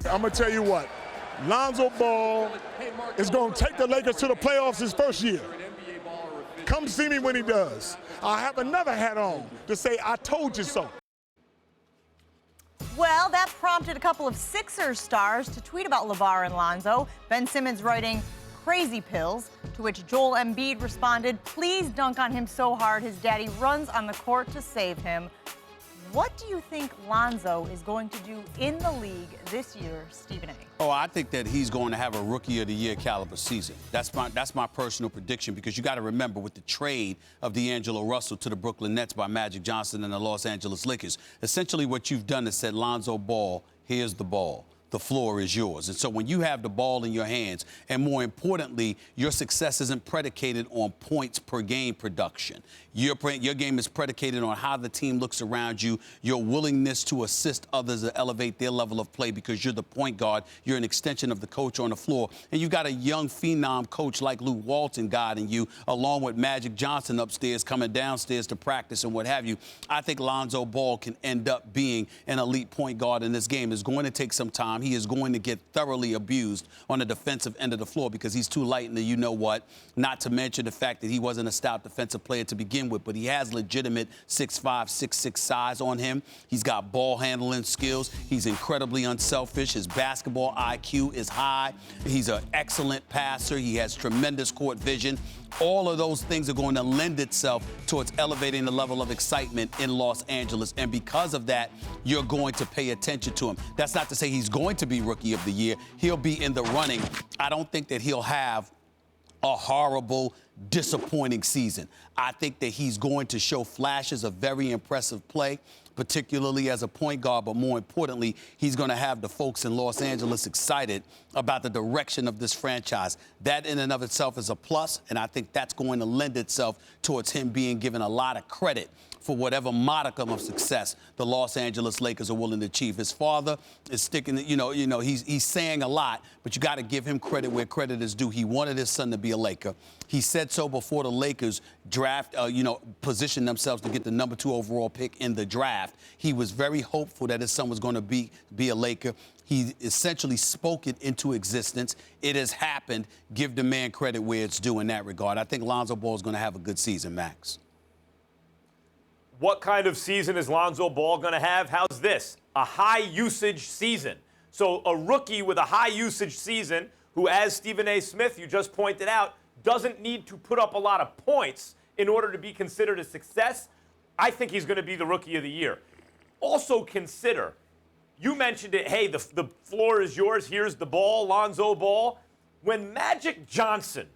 I'm going to tell you what, Lonzo Ball is going to take the Lakers to the playoffs his first year. Come see me when he does. I'll have another hat on to say, I told you so. Well, that prompted a couple of Sixers stars to tweet about LaVar and Lonzo. Ben Simmons writing, crazy pills, to which Joel Embiid responded, please dunk on him so hard his daddy runs on the court to save him. What do you think Lonzo is going to do in the league this year, Stephen A? Oh, I think that he's going to have a Rookie of the Year caliber season. That's my personal prediction, because you got to remember, with the trade of D'Angelo Russell to the Brooklyn Nets by Magic Johnson and the Los Angeles Lakers, essentially what you've done is said, Lonzo Ball, here's the ball. The floor is yours. And so when you have the ball in your hands, and more importantly, your success isn't predicated on points per game production. Your game is predicated on how the team looks around you, your willingness to assist others to elevate their level of play, because you're the point guard. You're an extension of the coach on the floor. And you've got a young phenom coach like Luke Walton guiding you, along with Magic Johnson upstairs coming downstairs to practice and what have you. I think Lonzo Ball can end up being an elite point guard in this game. It's going to take some time. He is going to get thoroughly abused on the defensive end of the floor because he's too light in the you-know-what, not to mention the fact that he wasn't a stout defensive player to begin with, but he has legitimate 6'5", 6'6" size on him. He's got ball handling skills. He's incredibly unselfish. His basketball IQ is high. He's an excellent passer. He has tremendous court vision. All of those things are going to lend itself towards elevating the level of excitement in Los Angeles. And because of that, you're going to pay attention to him. That's not to say he's going to be Rookie of the Year. He'll be in the running. I don't think that he'll have a horrible, disappointing season. I think that he's going to show flashes of very impressive play, particularly as a point guard, but more importantly, he's going to have the folks in Los Angeles excited about the direction of this franchise. That in and of itself is a plus, and I think that's going to lend itself towards him being given a lot of credit for whatever modicum of success the Los Angeles Lakers are willing to achieve. His father is sticking, he's saying a lot, but you got to give him credit where credit is due. He wanted his son to be a Laker. He said so before the Lakers positioned themselves to get the number 2 overall pick in the draft. He was very hopeful that his son was going to be a Laker. He essentially spoke it into existence. It has happened. Give the man credit where it's due in that regard. I think Lonzo Ball is going to have a good season, Max. What kind of season is Lonzo Ball going to have? How's this? A high-usage season. So a rookie with a high-usage season who, as Stephen A. Smith, you just pointed out, doesn't need to put up a lot of points in order to be considered a success. I think he's going to be the Rookie of the Year. Also consider, you mentioned it, hey, the floor is yours, here's the ball, Lonzo Ball. When Magic Johnson,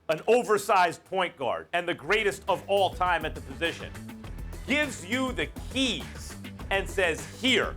an oversized point guard and the greatest of all time at the position, gives you the keys and says, here,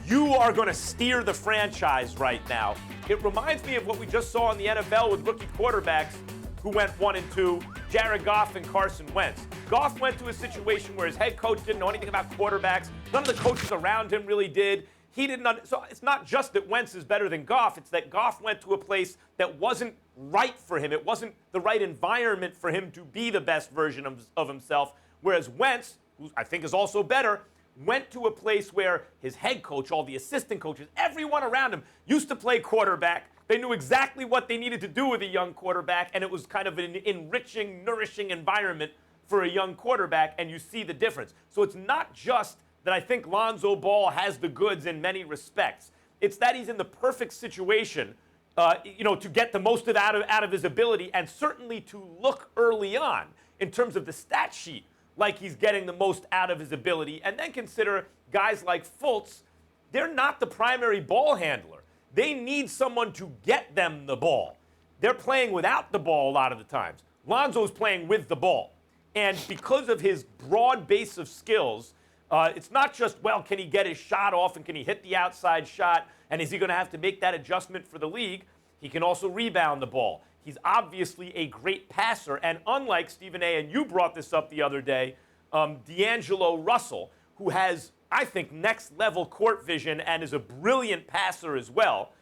you are going to steer the franchise right now. It reminds me of what we just saw in the NFL with rookie quarterbacks who went 1 and 2, Jared Goff and Carson Wentz. Goff went to a situation where his head coach didn't know anything about quarterbacks. None of the coaches around him really did. He didn't. So it's not just that Wentz is better than Goff. It's that Goff went to a place that wasn't right for him. It wasn't the right environment for him to be the best version of himself. Whereas Wentz, who I think is also better, went to a place where his head coach, all the assistant coaches, everyone around him used to play quarterback. They knew exactly what they needed to do with a young quarterback, and it was kind of an enriching, nourishing environment for a young quarterback, and you see the difference. So it's not just that I think Lonzo Ball has the goods in many respects. It's that he's in the perfect situation, to get the most out of his ability, and certainly to look early on in terms of the stat sheet like he's getting the most out of his ability. And then consider guys like Fultz. They're not the primary ball handler. They need someone to get them the ball. They're playing without the ball a lot of the times. Lonzo's playing with the ball. And because of his broad base of skills, it's not just, well, can he get his shot off and can he hit the outside shot? And is he going to have to make that adjustment for the league? He can also rebound the ball. He's obviously a great passer. And unlike Stephen A., and you brought this up the other day, D'Angelo Russell, who has, I think, next-level court vision and is a brilliant passer as well,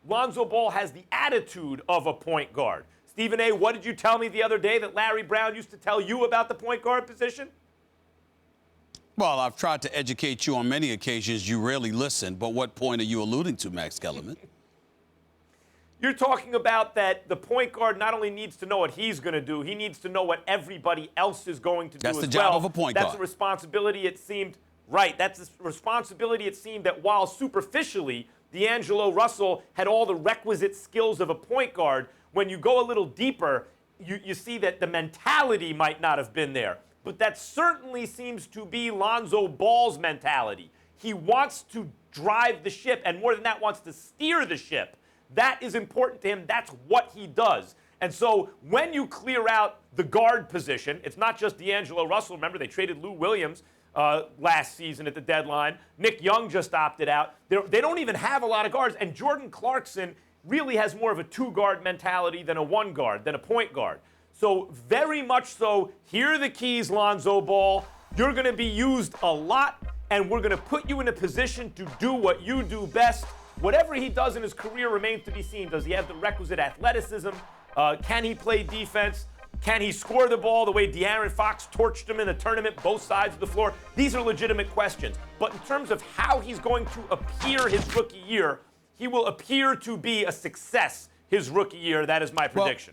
Lonzo Ball has the attitude of a point guard. Stephen A., what did you tell me the other day that Larry Brown used to tell you about the point guard position? Well, I've tried to educate you on many occasions. You rarely listen. But what point are you alluding to, Max Kellerman? You're talking about that the point guard not only needs to know what he's going to do, he needs to know what everybody else is going to do as well. That's the job of a point guard. That's a responsibility, it seemed. Right, that's a responsibility, it seemed, that while superficially D'Angelo Russell had all the requisite skills of a point guard, when you go a little deeper, you see that the mentality might not have been there. But that certainly seems to be Lonzo Ball's mentality. He wants to drive the ship, and more than that, wants to steer the ship. That is important to him. That's what he does. And so when you clear out the guard position, it's not just D'Angelo Russell. Remember, they traded Lou Williams last season at the deadline. Nick Young just opted out. They don't even have a lot of guards. And Jordan Clarkson really has more of a two-guard mentality than a one-guard, than a point guard. So very much so, here are the keys, Lonzo Ball. You're going to be used a lot, and we're going to put you in a position to do what you do best. Whatever he does in his career remains to be seen. Does he have the requisite athleticism? Can he play defense? Can he score the ball the way De'Aaron Fox torched him in the tournament, both sides of the floor? These are legitimate questions. But in terms of how he's going to appear his rookie year, he will appear to be a success his rookie year. That is my prediction.